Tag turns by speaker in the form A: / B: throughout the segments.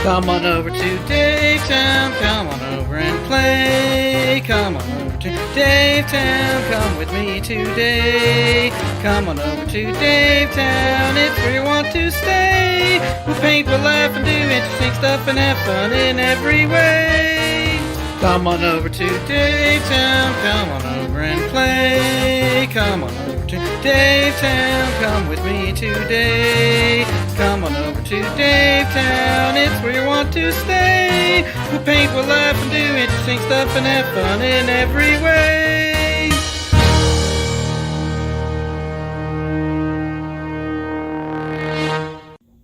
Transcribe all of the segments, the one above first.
A: Come on over to Dave Town, come on over and play. Come on over to Dave Town, come with me today. Come on over to Dave Town, it's where you want to stay. We'll paint, we'll laugh and do interesting stuff and have fun in every way. Come on over to Dave Town, come on over and play. Come on over to Dave Town, come with me today. Come on over to Dave Town, it's where you want to stay. We'll paint, we'll laugh and do interesting stuff and have fun in every way.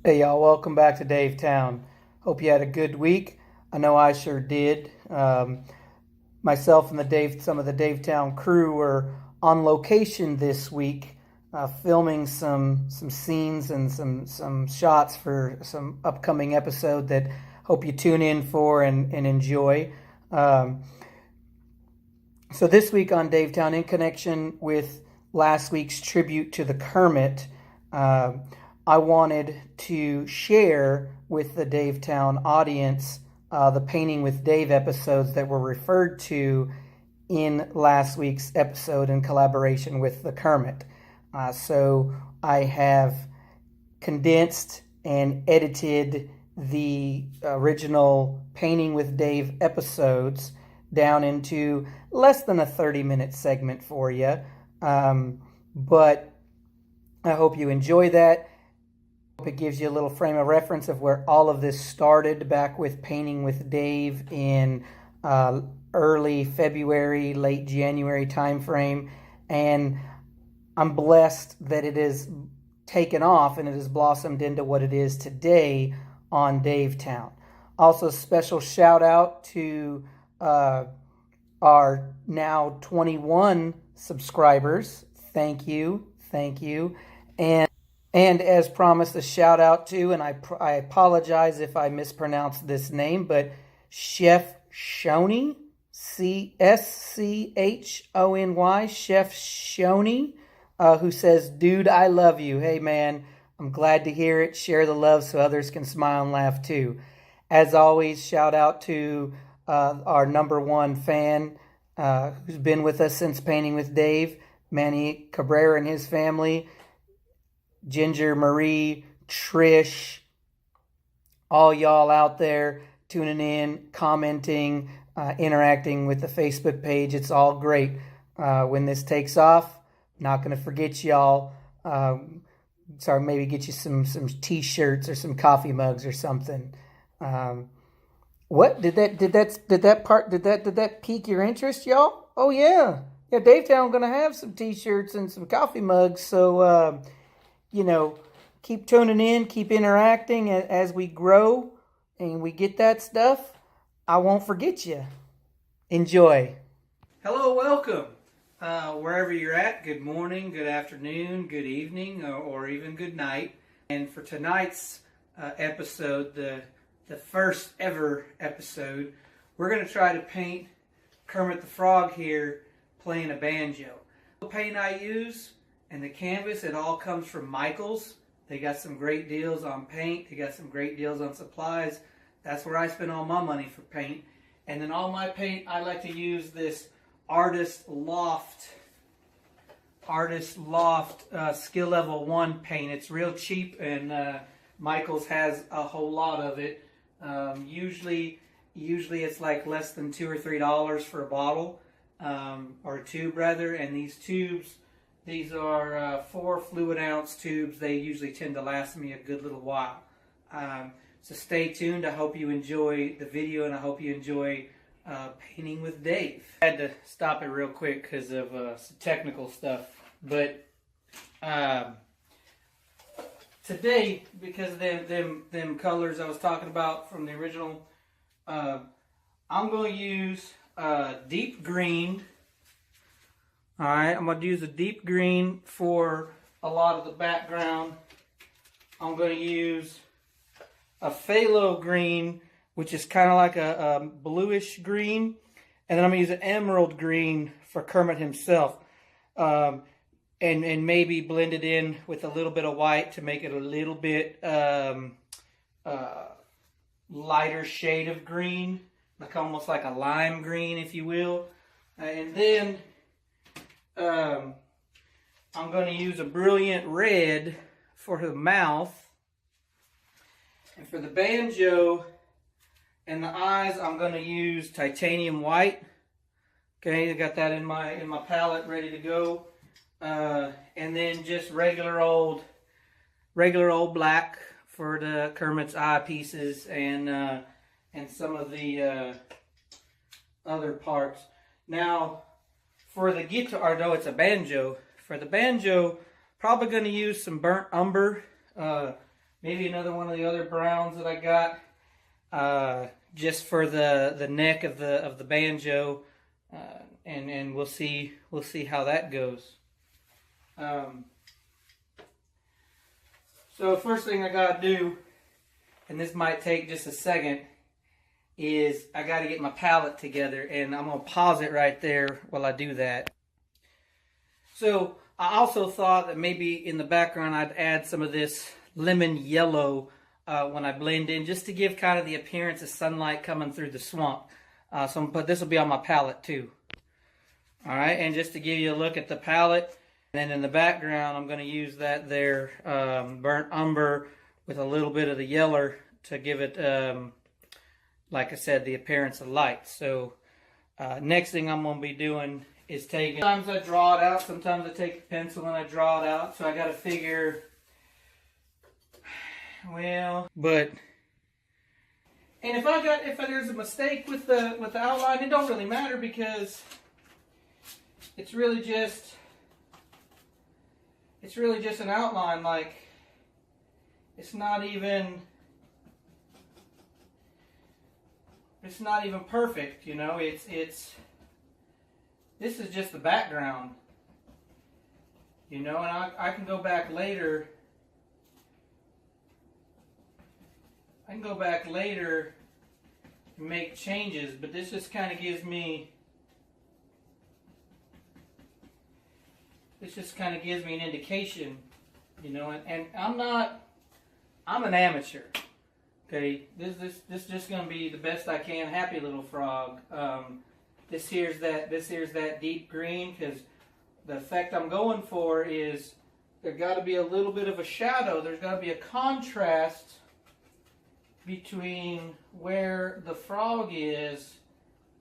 A: Hey y'all, welcome back to Dave Town. Hope you had a good week. I know I sure did. Myself and some of the Dave Town crew were on location this week, filming some scenes and some shots for some upcoming episode that hope you tune in for and enjoy. So this week on Dave Town, in connection with last week's tribute to the Kermit, I wanted to share with the Dave Town audience the Painting with Dave episodes that were referred to in last week's episode in collaboration with the Kermit. So I have condensed and edited the original Painting with Dave episodes down into less than a 30-minute segment for you. But I hope you enjoy that. It gives you a little frame of reference of where all of this started back with Painting with Dave in early February, late January timeframe. And I'm blessed that it has taken off and it has blossomed into what it is today on Dave Town. Also, special shout out to our now 21 subscribers. Thank you. And as promised, a shout out to, and I apologize if I mispronounced this name, but Chef Shoney, Schony, Chef Shoney, who says, "Dude, I love you." Hey man, I'm glad to hear it. Share the love so others can smile and laugh too. As always, shout out to our number one fan who's been with us since Painting with Dave, Manny Cabrera and his family. Ginger, Marie, Trish, all y'all out there tuning in, commenting, interacting with the Facebook page. It's all great. When this takes off, not going to forget y'all. Maybe get you some t-shirts or some coffee mugs or something. What did that pique your interest, y'all? Oh yeah, Dave Town gonna have some t-shirts and some coffee mugs. So keep tuning in, keep interacting as we grow and we get that stuff. I won't forget you. Enjoy. Hello, welcome. Wherever you're at, good morning, good afternoon, good evening, or even good night. And for tonight's episode, the first ever episode, we're going to try to paint Kermit the Frog here playing a banjo. The paint I use and the canvas, it all comes from Michael's. They got some great deals on paint. They got some great deals on supplies. That's where I spend all my money for paint. And then all my paint, I like to use this Artist Loft Skill Level 1 paint. It's real cheap, and Michael's has a whole lot of it. Usually it's like less than $2 or $3 for a bottle, or a tube rather. And these tubes, these are 4 fluid ounce tubes. They usually tend to last me a good little while. So stay tuned. I hope you enjoy the video, and I hope you enjoy Painting with Dave. I had to stop it real quick because of some technical stuff. But today, because of them colors I was talking about from the original, I'm going to use deep green. Alright, I'm going to use a deep green for a lot of the background. I'm going to use a phthalo green, which is kind of like a bluish green. And then I'm going to use an emerald green for Kermit himself. And maybe blend it in with a little bit of white to make it a little bit lighter shade of green, like almost like a lime green, if you will. And then I'm going to use a brilliant red for the mouth. And for the banjo and the eyes, I'm going to use titanium white. Okay, I got that in my palette ready to go. And then just regular old black for the Kermit's eye pieces and some of the other parts. Now, for the guitar, no, it's a banjo. For the banjo, probably going to use some burnt umber, maybe another one of the other browns that I got, just for the neck of the banjo, and we'll see how that goes. So first thing I gotta do, and this might take just a second, is I gotta get my palette together, and I'm gonna pause it right there while I do that. So I also thought that maybe in the background I'd add some of this lemon yellow when I blend in, just to give kind of the appearance of sunlight coming through the swamp. So I'm gonna put this will be on my palette too. All right, and just to give you a look at the palette. And then in the background, I'm going to use that there burnt umber with a little bit of the yeller to give it, like I said, the appearance of light. So next thing I'm going to be doing is taking, sometimes I draw it out, sometimes I take the pencil and I draw it out. So I got to figure, well, but, and if there's a mistake with the outline, it don't really matter because it's really just an outline. Like, it's not even perfect, you know. This is just the background, you know, and I can go back later. And make changes, but this just kind of gives me an indication, you know, and I'm an amateur. Okay, this is just gonna be the best I can. Happy little frog. This here's that deep green, because the effect I'm going for is there's got to be a little bit of a shadow. There's got to be a contrast between where the frog is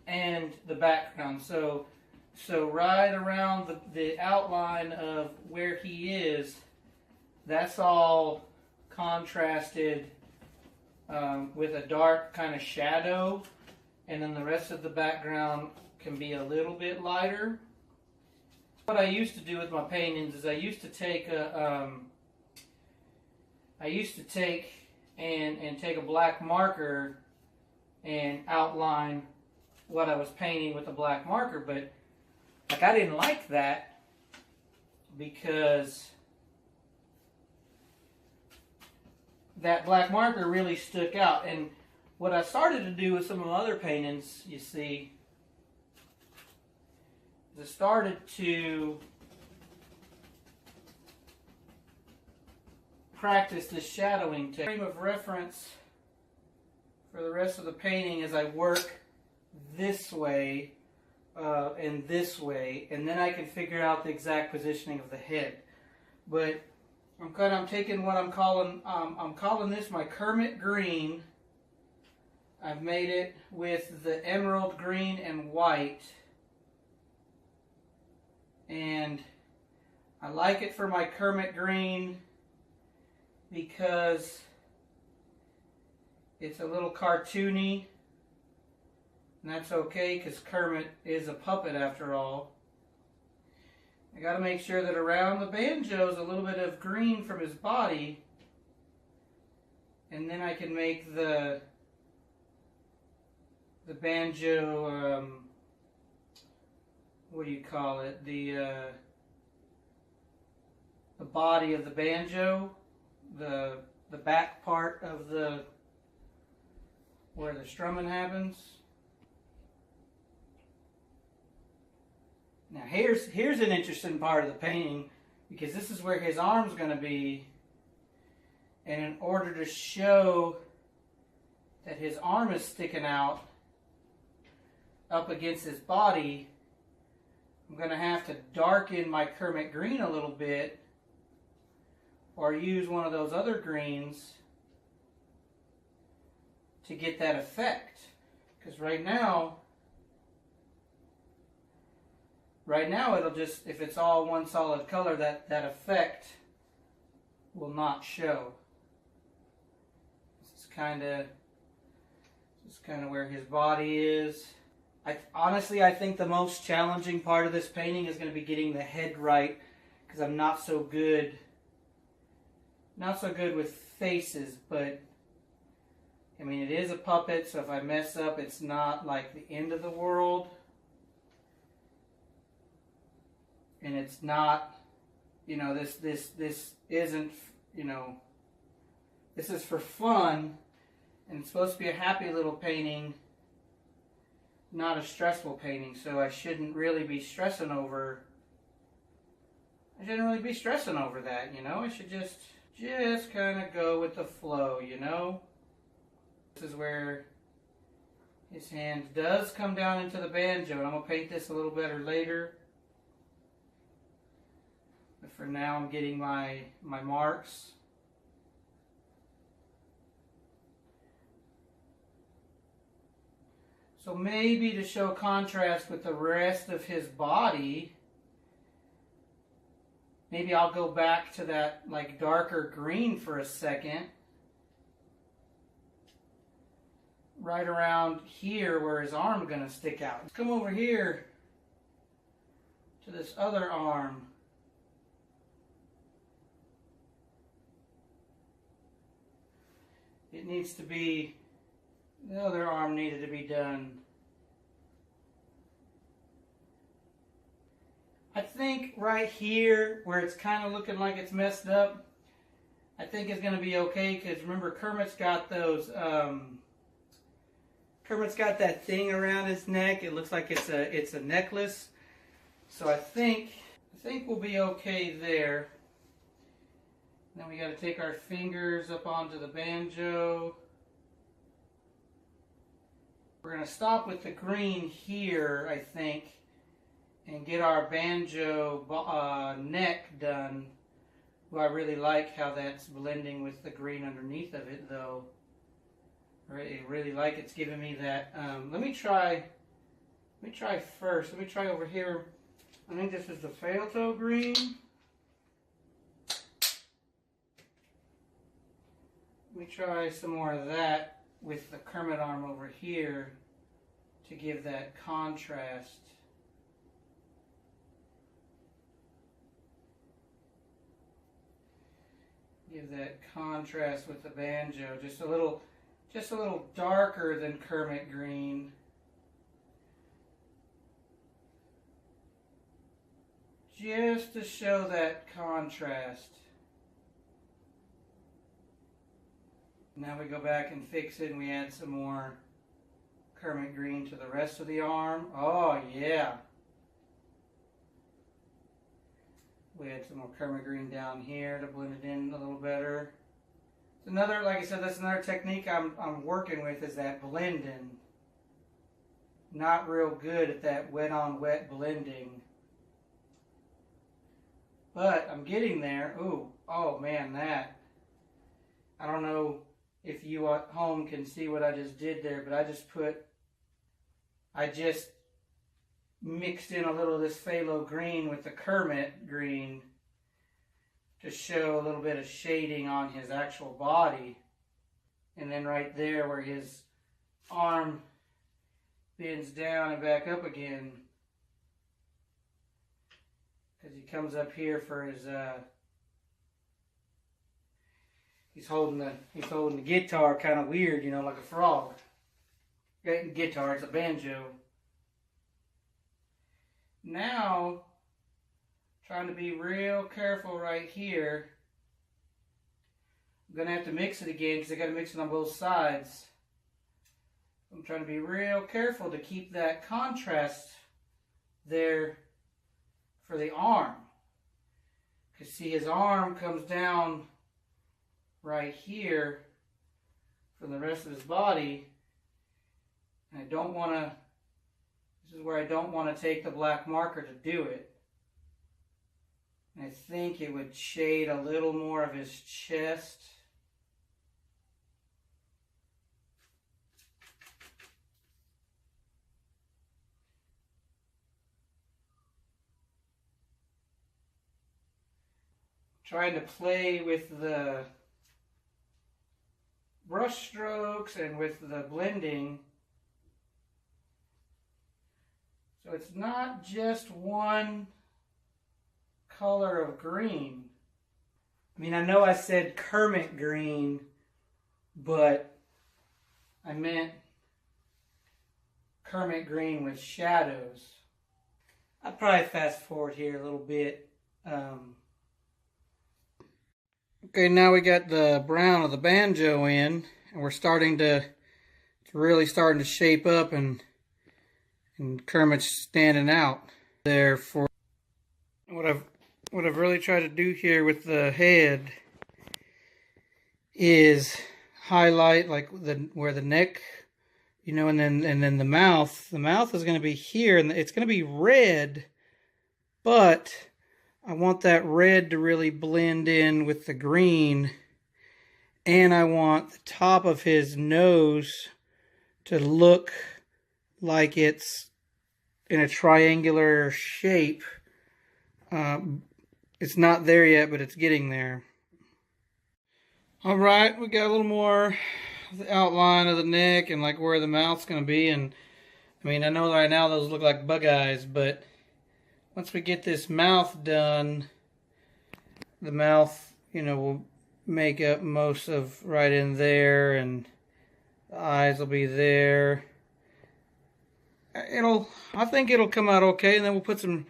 A: and the background. So right around the outline of where he is, that's all contrasted with a dark kind of shadow, and then the rest of the background can be a little bit lighter. What I used to do with my paintings is I used to take a black marker and outline what I was painting with a black marker, but like I didn't like that because that black marker really stuck out. And what I started to do with some of my other paintings, you see, is I started to practice this shadowing technique. Frame of reference for the rest of the painting is I work this way and this way, and then I can figure out the exact positioning of the head. But I'm taking what I'm calling this my Kermit green. I've made it with the emerald green and white, and I like it for my Kermit green because it's a little cartoony, and that's okay because Kermit is a puppet after all. I got to make sure that around the banjo is a little bit of green from his body, and then I can make the banjo, what do you call it? The body of the banjo, the back part of where the strumming happens. Now here's an interesting part of the painting, because this is where his arm's going to be, and in order to show that his arm is sticking out up against his body, I'm going to have to darken my Kermit green a little bit, or use one of those other greens to get that effect. Because right now it'll just, if it's all one solid color, that effect will not show. This is kind of where his body is. Honestly, I think the most challenging part of this painting is going to be getting the head right, because I'm not so good with faces. But I mean, it is a puppet, so if I mess up, it's not like the end of the world. And it's not, you know, this isn't, you know, this is for fun, and it's supposed to be a happy little painting, not a stressful painting. So I shouldn't really be stressing over that, you know. I should just kind of go with the flow, you know. This is where his hand does come down into the banjo, and I'm going to paint this a little better later. But for now, I'm getting my marks. So maybe to show contrast with the rest of his body, maybe I'll go back to that like darker green for a second. Right around here where his arm is going to stick out. Let's come over here to this other arm. It needs to be, the other arm needed to be done. I think right here where it's kind of looking like it's messed up, I think it's going to be okay, because remember, Kermit's got those, Kermit's got that thing around his neck. It looks like it's a necklace. So I think we'll be okay there. Then we got to take our fingers up onto the banjo. We're going to stop with the green here, I think, and get our banjo neck done. Ooh, I really like how that's blending with the green underneath of it, though. I really like it's giving me that. Let me try first. Let me try over here. I think this is the Failto green. Let me try some more of that with the Kermit arm over here to give that contrast. Give that contrast with the banjo. Just a little darker than Kermit green. Just to show that contrast. Now we go back and fix it, and we add some more Kermit green to the rest of the arm. Oh yeah. We add some more Kermit green down here to blend it in a little better. It's another, like I said, that's another technique I'm working with, is that blending. Not real good at that wet on wet blending. But I'm getting there. Ooh, oh man, that. I don't know if you at home can see what I just did there, but I just mixed in a little of this phthalo green with the Kermit green to show a little bit of shading on his actual body. And then right there where his arm bends down and back up again, because he comes up here for his he's holding the guitar kind of weird, you know, like a frog. Guitar, it's a banjo. Now, trying to be real careful right here. I'm going to have to mix it again because I got to mix it on both sides. I'm trying to be real careful to keep that contrast there for the arm. Because see, his arm comes down right here from the rest of his body. And I don't want to, this is where I don't want to take the black marker to do it. And I think it would shade a little more of his chest. Trying to play with the brush strokes and with the blending. So it's not just one color of green. I mean, I know I said Kermit green, but I meant Kermit green with shadows. I'd probably fast forward here a little bit. Okay, now we got the brown of the banjo in, and we're starting to, it's really starting to shape up, and Kermit's standing out there. For what I've really tried to do here with the head is highlight like where the neck, you know, and then the mouth. The mouth is going to be here, and it's going to be red, but I want that red to really blend in with the green, and I want the top of his nose to look like it's in a triangular shape. It's not there yet, but it's getting there. All right, we got a little more of the outline of the neck and like where the mouth's going to be. And I mean, I know right now those look like bug eyes, but once we get this mouth done, the mouth, you know, will make up most of right in there, and the eyes will be there. I think it'll come out okay, and then we'll put some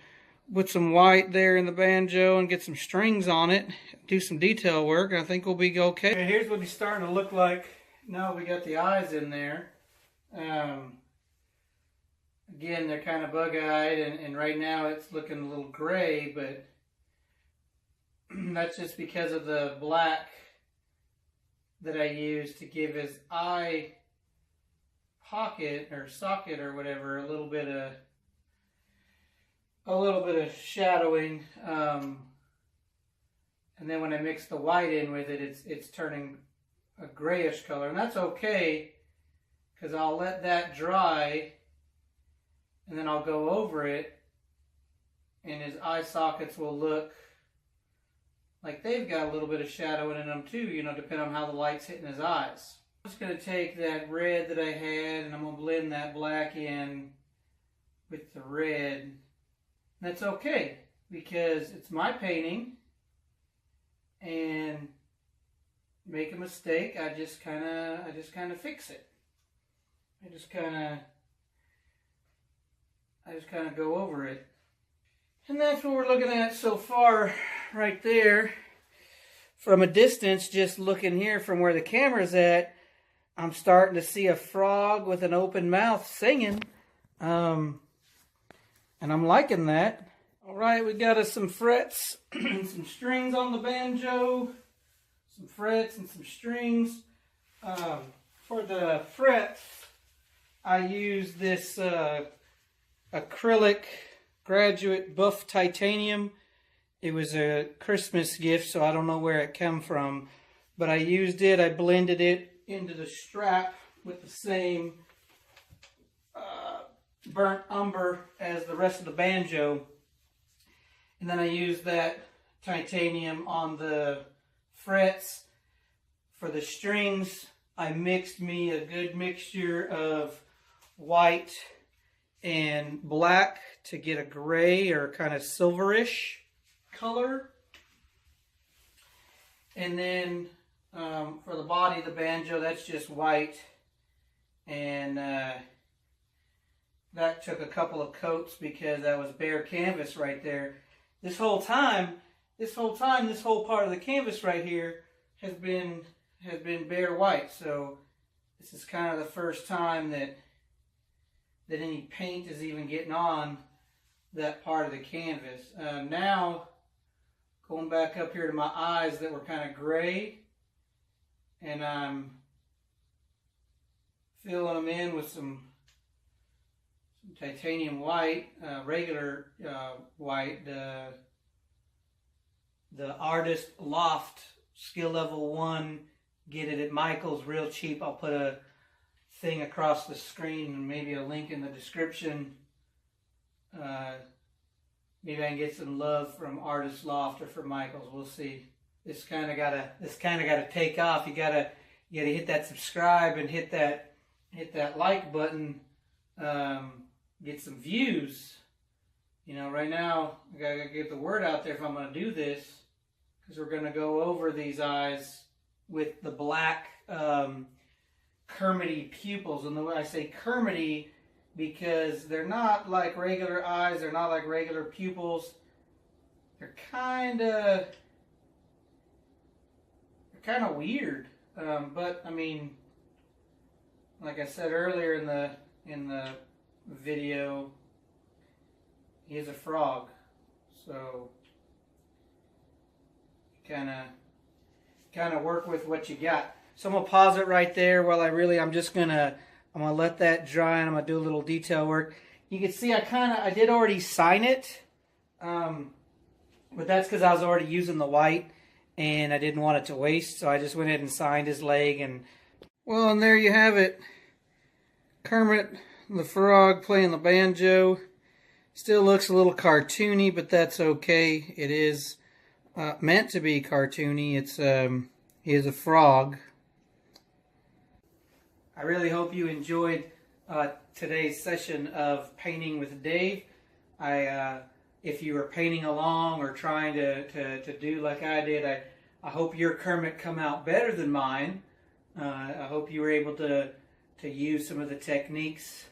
A: white there in the banjo and get some strings on it, do some detail work, and I think we'll be okay. Okay, here's what he's starting to look like. Now we got the eyes in there. Again, they're kind of bug-eyed, and right now it's looking a little gray, but that's just because of the black that I used to give his eye pocket or socket or whatever a little bit of shadowing. And then when I mix the white in with it, it's turning a grayish color, and that's okay because I'll let that dry. And then I'll go over it, and his eye sockets will look like they've got a little bit of shadowing in them too, you know, depending on how the light's hitting his eyes. I'm just going to take that red that I had, and I'm going to blend that black in with the red. And that's okay, because it's my painting, and make a mistake, I just kind of fix it. I just kind of go over it. And that's what we're looking at so far right there. From a distance, just looking here from where the camera's at, I'm starting to see a frog with an open mouth singing. And I'm liking that. All right, we got us some frets and some strings on the banjo. Some frets and some strings. For the frets, I use this acrylic graduate buff titanium. It was a Christmas gift, so I don't know where it came from, but I used it. I blended it into the strap with the same burnt umber as the rest of the banjo, and then I used that titanium on the frets. For the strings, I mixed me a good mixture of white and black to get a gray or kind of silverish color. And then for the body of the banjo, that's just white, and that took a couple of coats because that was bare canvas right there. This whole time, this whole part of the canvas right here has been bare white. So this is kind of the first time that any paint is even getting on that part of the canvas. Now, going back up here to my eyes that were kind of gray, and I'm filling them in with some titanium white, regular white, the Artist Loft Skill Level 1. Get it at Michael's, real cheap. I'll put a thing across the screen and maybe a link in the description. Maybe I can get some love from Artist Loft or from Michael's. We'll see. This kind of gotta take off. You gotta hit that subscribe and hit that like button. Get some views. You know, right now I gotta get the word out there if I'm gonna do this, because we're gonna go over these eyes with the black Kermity pupils. And the way I say Kermity, because they're not like regular eyes, they're not like regular pupils. They're kind of weird. But I mean, like I said earlier in the video, he is a frog, so kind of work with what you got. So I'm gonna pause it right there while I'm gonna let that dry, and I'm gonna do a little detail work. You can see I did already sign it, but that's because I was already using the white and I didn't want it to waste, so I just went ahead and signed his leg. And well, and there you have it, Kermit the Frog playing the banjo. Still looks a little cartoony, but that's okay. It is meant to be cartoony. He is a frog. I really hope you enjoyed today's session of painting with Dave. If you were painting along or trying to do like I did, I hope your Kermit come out better than mine. I hope you were able to use some of the techniques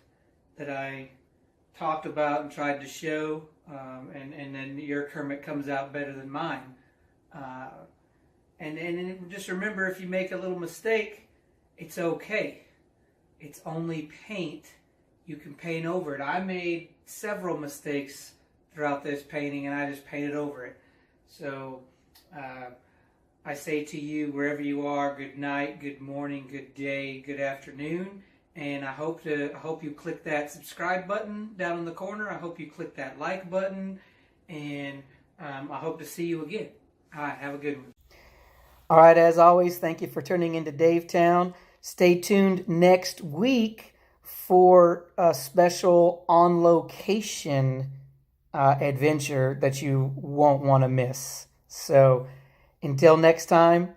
A: that I talked about and tried to show, and then your Kermit comes out better than mine. And just remember, if you make a little mistake, it's okay. It's only paint. You can paint over it. I made several mistakes throughout this painting, and I just painted over it. So I say to you, wherever you are, good night, good morning, good day, good afternoon. And I hope you click that subscribe button down in the corner. I hope you click that like button, and I hope to see you again. All right, have a good one. All right, as always, thank you for tuning into Davetown. Stay tuned next week for a special on-location adventure that you won't want to miss. So until next time,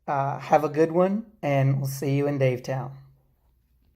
A: have a good one, and we'll see you in Davetown.